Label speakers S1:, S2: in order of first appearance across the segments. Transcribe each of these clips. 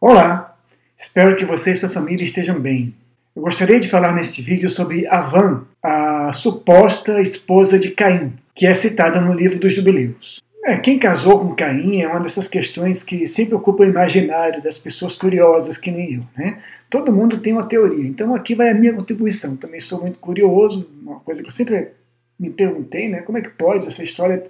S1: Olá, espero que você e sua família estejam bem. Eu gostaria de falar neste vídeo sobre Avã, a suposta esposa de Caim, que é citada no livro dos Jubileus. Quem casou com Caim é uma dessas questões que sempre ocupa o imaginário das pessoas curiosas que nem eu, né? Todo mundo tem uma teoria, então aqui vai a minha contribuição. Também sou muito curioso, uma coisa que eu sempre me perguntei, né? Como é que pode essa história?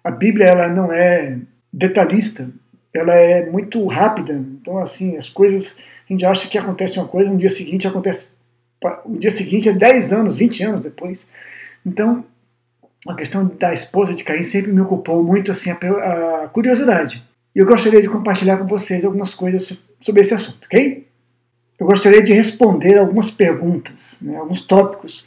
S1: A Bíblia ela não é detalhista, ela é muito rápida, então assim, as coisas, a gente acha que acontece uma coisa, no dia seguinte acontece, o dia seguinte é 10 anos, 20 anos depois. Então, a questão da esposa de Caim sempre me ocupou muito assim, a curiosidade. E eu gostaria de compartilhar com vocês algumas coisas sobre esse assunto, ok? Eu gostaria de responder algumas perguntas, né, alguns tópicos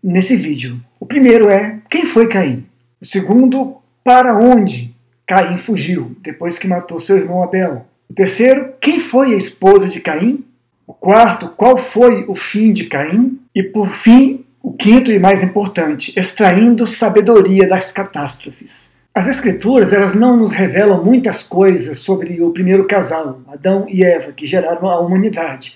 S1: nesse vídeo. O primeiro é, quem foi Caim? O segundo, para onde Caim fugiu, depois que matou seu irmão Abel? O terceiro, quem foi a esposa de Caim? O quarto, qual foi o fim de Caim? E por fim, o quinto e mais importante, extraindo sabedoria das catástrofes. As escrituras elas não nos revelam muitas coisas sobre o primeiro casal, Adão e Eva, que geraram a humanidade.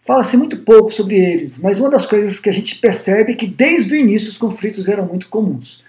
S1: Fala-se muito pouco sobre eles, mas uma das coisas que a gente percebe é que desde o início os conflitos eram muito comuns.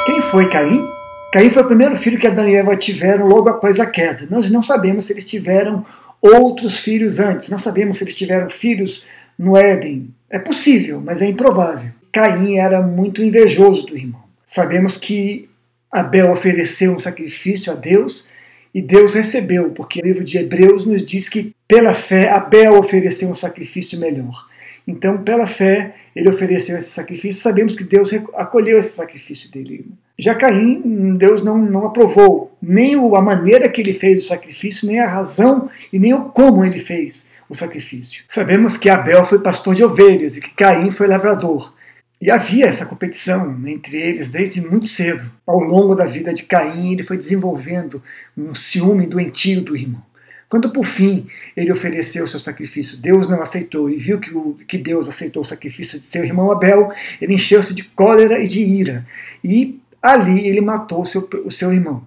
S1: Quem foi Caim? Caim foi o primeiro filho que Adão e Eva tiveram logo após a queda. Nós não sabemos se eles tiveram outros filhos antes, não sabemos se eles tiveram filhos no Éden. É possível, mas é improvável. Caim era muito invejoso do irmão. Sabemos que Abel ofereceu um sacrifício a Deus e Deus recebeu, porque o livro de Hebreus nos diz que pela fé Abel ofereceu um sacrifício melhor. Então, pela fé, ele ofereceu esse sacrifício. Sabemos que Deus acolheu esse sacrifício dele. Já Caim, Deus não aprovou nem a maneira que ele fez o sacrifício, nem a razão e nem o como ele fez o sacrifício. Sabemos que Abel foi pastor de ovelhas e que Caim foi lavrador. E havia essa competição entre eles desde muito cedo. Ao longo da vida de Caim, ele foi desenvolvendo um ciúme doentio do irmão. Quando por fim ele ofereceu o seu sacrifício, Deus não aceitou e viu que Deus aceitou o sacrifício de seu irmão Abel, ele encheu-se de cólera e de ira. E ali ele matou o seu irmão.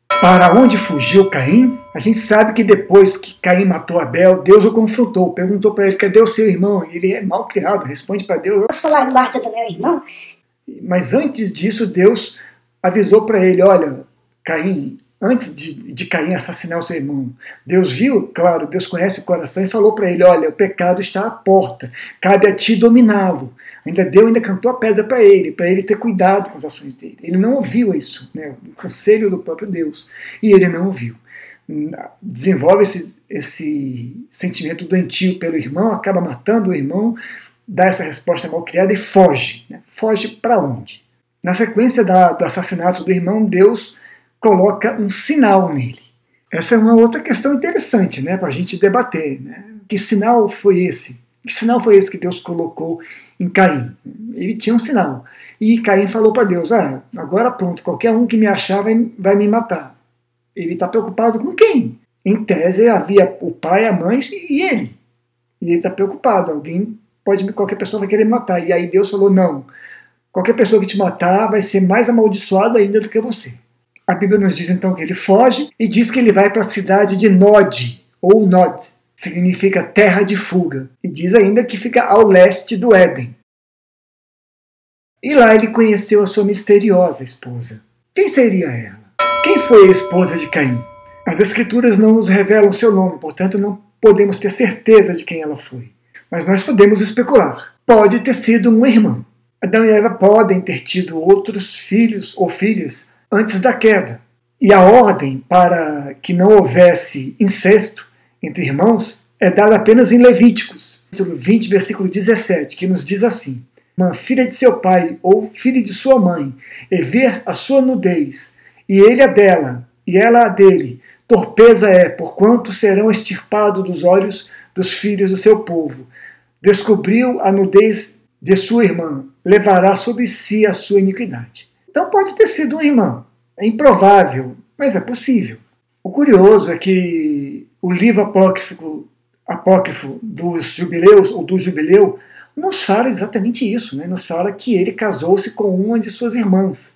S1: Para onde fugiu Caim? A gente sabe que depois que Caim matou Abel, Deus o confrontou, perguntou para ele, cadê o seu irmão? E ele é mal criado, responde para Deus,
S2: posso falar do guarda do meu irmão?
S1: Mas antes disso, Deus avisou para ele, olha, Caim, antes de Caim assassinar o seu irmão, Deus viu, claro, Deus conhece o coração e falou para ele, olha, o pecado está à porta, cabe a ti dominá-lo. Deus ainda cantou a pedra para ele ter cuidado com as ações dele. Ele não ouviu isso, né, o conselho do próprio Deus, e ele não ouviu. Desenvolve esse sentimento doentio pelo irmão, acaba matando o irmão, dá essa resposta mal criada e foge. Né? Foge para onde? Na sequência do assassinato do irmão, Deus coloca um sinal nele. Essa é uma outra questão interessante, né, para a gente debater. Né? Que sinal foi esse? Que sinal foi esse que Deus colocou em Caim? Ele tinha um sinal. E Caim falou para Deus, agora pronto, qualquer um que me achar vai me matar. Ele está preocupado com quem? Em tese havia o pai, a mãe e ele. E ele está preocupado, qualquer pessoa vai querer me matar. E aí Deus falou, não, qualquer pessoa que te matar vai ser mais amaldiçoada ainda do que você. A Bíblia nos diz então que ele foge e diz que ele vai para a cidade de Nod, ou Nod, significa terra de fuga, e diz ainda que fica ao leste do Éden. E lá ele conheceu a sua misteriosa esposa. Quem seria ela? Quem foi a esposa de Caim? As escrituras não nos revelam seu nome, portanto não podemos ter certeza de quem ela foi. Mas nós podemos especular. Pode ter sido uma irmã. Adão e Eva podem ter tido outros filhos ou filhas antes da queda. E a ordem para que não houvesse incesto entre irmãos é dada apenas em Levíticos, capítulo 20, versículo 17, que nos diz assim, uma filha de seu pai ou filha de sua mãe, e ver a sua nudez, e ele a dela, e ela a dele, torpeza é, porquanto serão extirpados dos olhos dos filhos do seu povo. Descobriu a nudez de sua irmã, levará sobre si a sua iniquidade. Então pode ter sido uma irmã. É improvável, mas é possível. O curioso é que o livro apócrifo dos Jubileus, ou do Jubileu, nos fala exatamente isso, né? Nos fala que ele casou-se com uma de suas irmãs.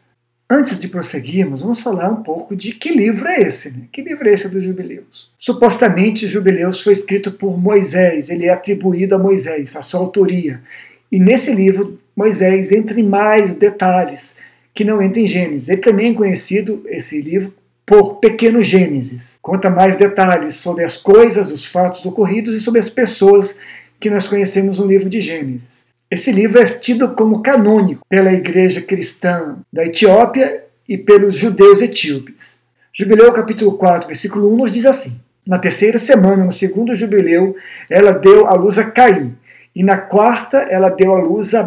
S1: Antes de prosseguirmos, vamos falar um pouco de que livro é esse, né? Que livro é esse dos Jubileus? Supostamente, Jubileus foi escrito por Moisés, ele é atribuído a Moisés, a sua autoria. E nesse livro, Moisés entra em mais detalhes que não entra em Gênesis. Ele também é conhecido, esse livro, por Pequeno Gênesis. Conta mais detalhes sobre as coisas, os fatos ocorridos e sobre as pessoas que nós conhecemos no livro de Gênesis. Esse livro é tido como canônico pela igreja cristã da Etiópia e pelos judeus etíopes. Jubileu capítulo 4, versículo 1 nos diz assim: na terceira semana, no segundo jubileu, ela deu à luz a Caim, e na quarta ela deu à luz a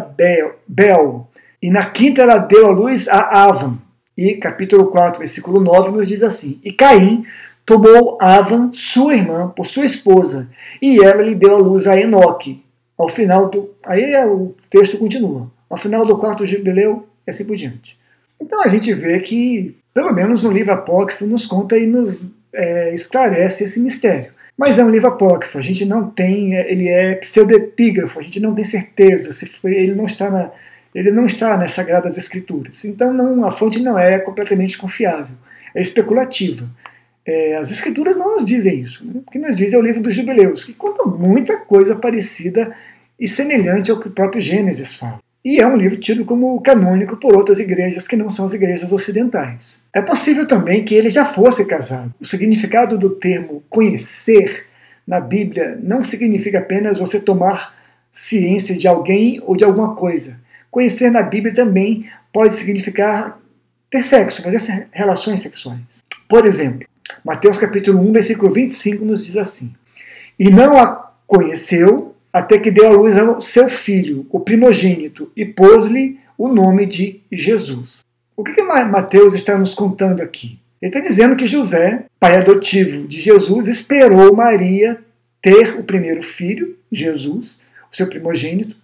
S1: Bel, e na quinta ela deu à luz a Avan. E capítulo 4, versículo 9 nos diz assim: e Caim tomou Avan, sua irmã, por sua esposa, e ela lhe deu à luz a Enoque. Ao final do... Aí o texto continua. Ao final do quarto jubileu, e assim por diante. Então a gente vê que, pelo menos no livro apócrifo, nos conta e nos esclarece esse mistério. Mas é um livro apócrifo, a gente não tem... Ele é pseudoepígrafo, a gente não tem certeza se foi, ele não está nas Sagradas Escrituras. Então a fonte não é completamente confiável, é especulativa. As Escrituras não nos dizem isso. Né? O que nos diz é o livro dos Jubileus, que conta muita coisa parecida e semelhante ao que o próprio Gênesis fala. E é um livro tido como canônico por outras igrejas que não são as igrejas ocidentais. É possível também que ele já fosse casado. O significado do termo conhecer na Bíblia não significa apenas você tomar ciência de alguém ou de alguma coisa. Conhecer na Bíblia também pode significar ter sexo, fazer relações sexuais. Por exemplo, Mateus capítulo 1, versículo 25 nos diz assim: e não a conheceu até que deu à luz ao seu filho, o primogênito, e pôs-lhe o nome de Jesus. O que Mateus está nos contando aqui? Ele está dizendo que José, pai adotivo de Jesus, esperou Maria ter o primeiro filho, Jesus, o seu primogênito,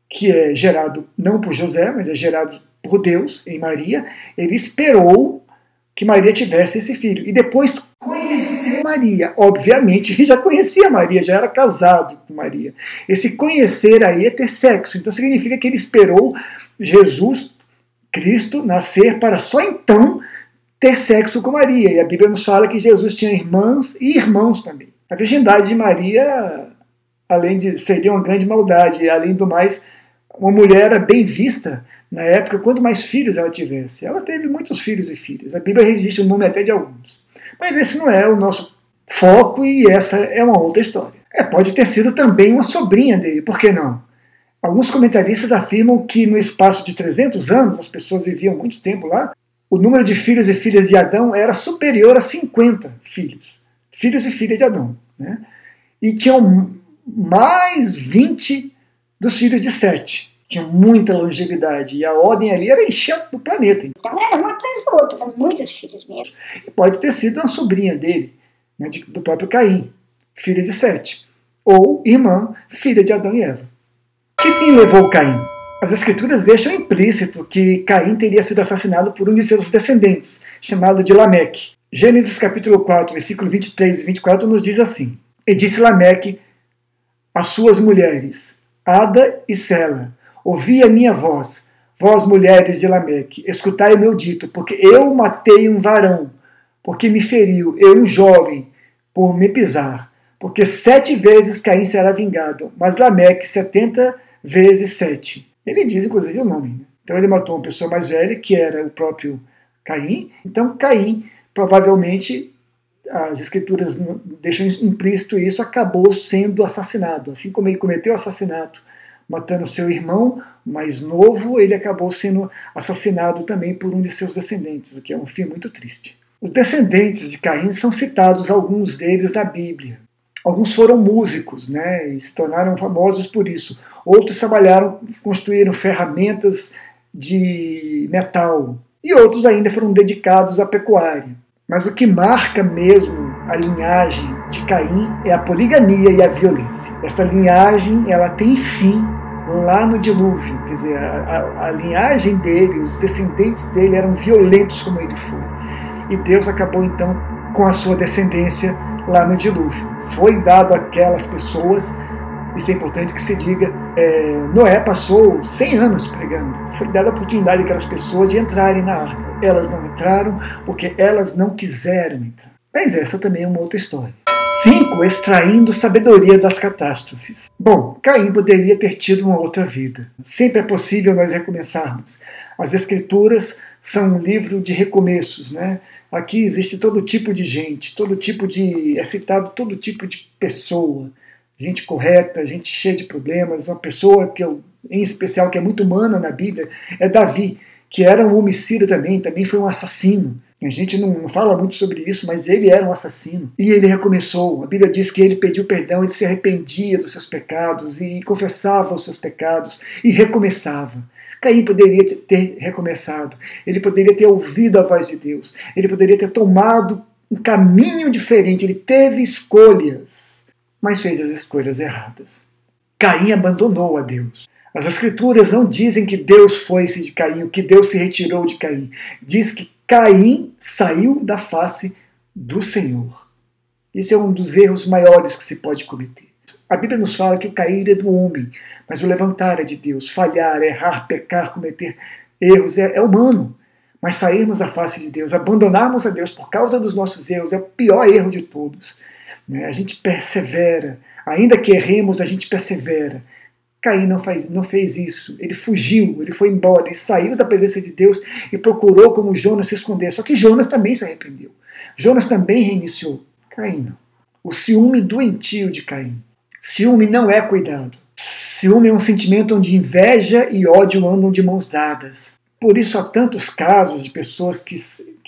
S1: que é gerado não por José, mas é gerado por Deus em Maria. Ele esperou que Maria tivesse esse filho. E depois conheceu Maria. Obviamente, ele já conhecia Maria, já era casado com Maria. Esse conhecer aí é ter sexo. Então significa que ele esperou Jesus, Cristo, nascer para só então ter sexo com Maria. E a Bíblia nos fala que Jesus tinha irmãs e irmãos também. A virgindade de Maria, além de seria uma grande maldade, e além do mais, uma mulher era bem vista na época, quanto mais filhos ela tivesse. Ela teve muitos filhos e filhas. A Bíblia registra o nome até de alguns. Mas esse não é o nosso foco e essa é uma outra história. Pode ter sido também uma sobrinha dele, por que não? Alguns comentaristas afirmam que no espaço de 300 anos, as pessoas viviam muito tempo lá, o número de filhos e filhas de Adão era superior a 50 filhos. Filhos e filhas de Adão. Né? E tinham mais 20 dos filhos de Sete. Tinha muita longevidade, e a ordem ali era encher o planeta.
S2: Então era um atrás do outro, eram muitos filhos mesmo.
S1: E pode ter sido uma sobrinha dele, né, do próprio Caim, filha de Sete, ou irmã, filha de Adão e Eva. Que fim levou Caim? As Escrituras deixam implícito que Caim teria sido assassinado por um de seus descendentes, chamado de Lameque. Gênesis capítulo 4, versículo 23 e 24 nos diz assim: e disse Lameque às suas mulheres, Ada e Sela: ouvi a minha voz, vós mulheres de Lameque, escutai o meu dito, porque eu matei um varão, porque me feriu, eu um jovem, por me pisar. Porque 7 vezes Caim será vingado, mas Lameque 70 vezes 7. Ele diz, inclusive, o nome. Né? Então ele matou uma pessoa mais velha, que era o próprio Caim. Então Caim, provavelmente, as Escrituras deixam implícito isso, acabou sendo assassinado. Assim como ele cometeu assassinato, matando seu irmão mais novo, ele acabou sendo assassinado também por um de seus descendentes, o que é um fim muito triste. Os descendentes de Caim são citados, alguns deles, na Bíblia. Alguns foram músicos, né, e se tornaram famosos por isso. Outros trabalharam, construíram ferramentas de metal. E outros ainda foram dedicados à pecuária. Mas o que marca mesmo a linhagem de Caim é a poligamia e a violência. Essa linhagem ela tem fim lá no dilúvio. Quer dizer, a linhagem dele, os descendentes dele eram violentos como ele foi. E Deus acabou então com a sua descendência lá no dilúvio. Foi dado àquelas pessoas Isso é importante que se diga. Noé passou 100 anos pregando. Foi dada a oportunidade àquelas pessoas de entrarem na arca. Elas não entraram porque elas não quiseram entrar. Mas essa também é uma outra história. 5. Extraindo sabedoria das catástrofes. Bom, Caim poderia ter tido uma outra vida. Sempre é possível nós recomeçarmos. As Escrituras são um livro de recomeços, né? Aqui existe todo tipo de gente, é citado todo tipo de pessoa. Gente correta, gente cheia de problemas. Uma pessoa em especial que é muito humana na Bíblia é Davi, que era um homicida também foi um assassino. A gente não fala muito sobre isso, mas ele era um assassino. E ele recomeçou. A Bíblia diz que ele pediu perdão, ele se arrependia dos seus pecados e confessava os seus pecados e recomeçava. Caim poderia ter recomeçado. Ele poderia ter ouvido a voz de Deus. Ele poderia ter tomado um caminho diferente. Ele teve escolhas, mas fez as escolhas erradas. Caim abandonou a Deus. As Escrituras não dizem que Deus foi-se de Caim, que Deus se retirou de Caim. Diz que Caim saiu da face do Senhor. Isso é um dos erros maiores que se pode cometer. A Bíblia nos fala que o cair é do homem, mas o levantar é de Deus. Falhar, errar, pecar, cometer erros é humano. Mas sairmos da face de Deus, abandonarmos a Deus por causa dos nossos erros, é o pior erro de todos. A gente persevera. Ainda que erremos, a gente persevera. Caim não fez isso. Ele fugiu, ele foi embora, ele saiu da presença de Deus e procurou, como Jonas, se esconder. Só que Jonas também se arrependeu. Jonas também reiniciou. Caim não. O ciúme doentio de Caim. Ciúme não é cuidado. Ciúme é um sentimento onde inveja e ódio andam de mãos dadas. Por isso há tantos casos de pessoas que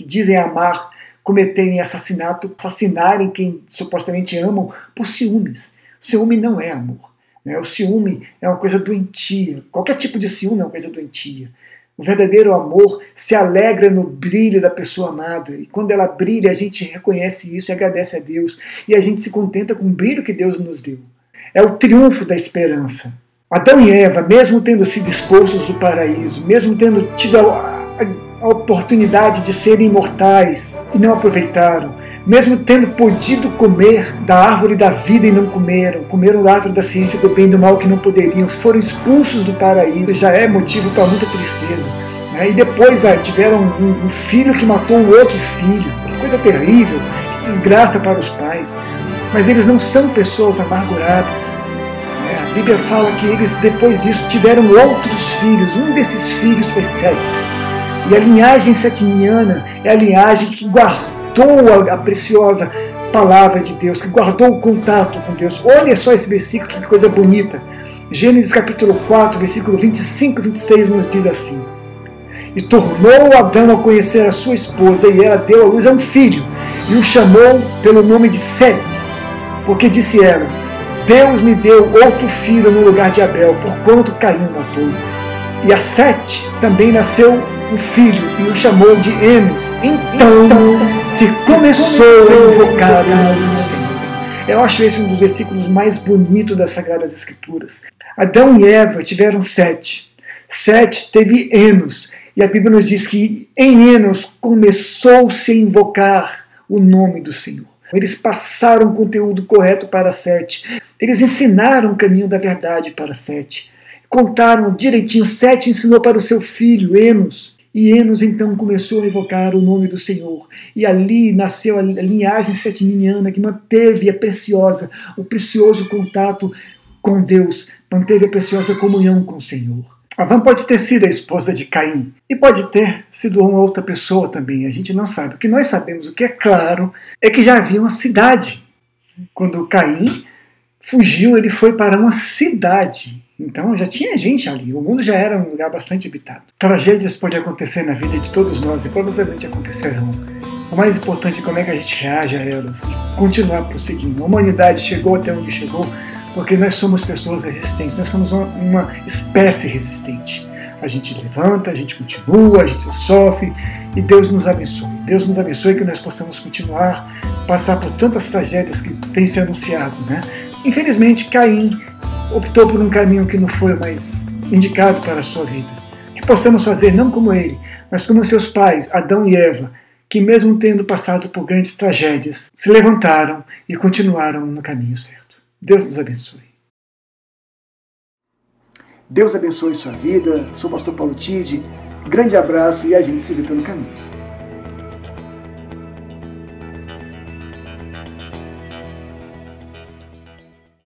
S1: dizem amar, cometerem assassinato, assassinarem quem supostamente amam por ciúmes. Ciúme não é amor. O ciúme é uma coisa doentia. Qualquer tipo de ciúme é uma coisa doentia. O verdadeiro amor se alegra no brilho da pessoa amada. E quando ela brilha, a gente reconhece isso e agradece a Deus. E a gente se contenta com o brilho que Deus nos deu. É o triunfo da esperança. Adão e Eva, mesmo tendo sido expulsos do paraíso, mesmo tendo tido a oportunidade de serem imortais e não aproveitaram, mesmo tendo podido comer da árvore da vida e não comeram da árvore da ciência do bem e do mal que não poderiam, foram expulsos do paraíso, já é motivo para muita tristeza. E depois tiveram um filho que matou um outro filho, que coisa terrível, que desgraça para os pais. Mas eles não são pessoas amarguradas. A Bíblia fala que eles, depois disso, tiveram outros filhos. Um desses filhos foi Sete. E a linhagem setiniana é a linhagem que guardou a preciosa palavra de Deus, que guardou o contato com Deus. Olha só esse versículo, que coisa bonita. Gênesis capítulo 4, versículo 25 e 26 nos diz assim: E tornou Adão a conhecer a sua esposa, e ela deu à luz a um filho, e o chamou pelo nome de Sete, porque disse ela: Deus me deu outro filho no lugar de Abel, porquanto Caim matou. E a Sete também nasceu um filho, e o chamou de Enos. Então se começou a invocar o nome do Senhor. Eu acho esse um dos versículos mais bonitos das Sagradas Escrituras. Adão e Eva tiveram Sete. Sete teve Enos. E a Bíblia nos diz que em Enos começou-se a invocar o nome do Senhor. Eles passaram o conteúdo correto para Sete. Eles ensinaram o caminho da verdade para Sete. Contaram direitinho. Sete ensinou para o seu filho, Enos. E Enos então começou a invocar o nome do Senhor. E ali nasceu a linhagem setiniana que manteve o precioso contato com Deus. Manteve a preciosa comunhão com o Senhor. Avã pode ter sido a esposa de Caim. E pode ter sido uma outra pessoa também. A gente não sabe. O que nós sabemos, o que é claro, é que já havia uma cidade. Quando Caim fugiu, ele foi para uma cidade. Então já tinha gente ali. O mundo já era um lugar bastante habitado. Tragédias podem acontecer na vida de todos nós e provavelmente acontecerão. O mais importante é como é que a gente reage a elas. Continuar prosseguindo. A humanidade chegou até onde chegou porque nós somos pessoas resistentes, nós somos uma espécie resistente. A gente levanta, a gente continua, a gente sofre e Deus nos abençoe. Deus nos abençoe que nós possamos continuar, passar por tantas tragédias que tem se anunciado. Infelizmente, Caim optou por um caminho que não foi mais indicado para a sua vida. Que possamos fazer não como ele, mas como seus pais, Adão e Eva, que mesmo tendo passado por grandes tragédias, se levantaram e continuaram no caminho certo. Deus nos abençoe. Deus abençoe sua vida. Sou o pastor Paulo Tide. Grande abraço e a gente se vê pelo caminho.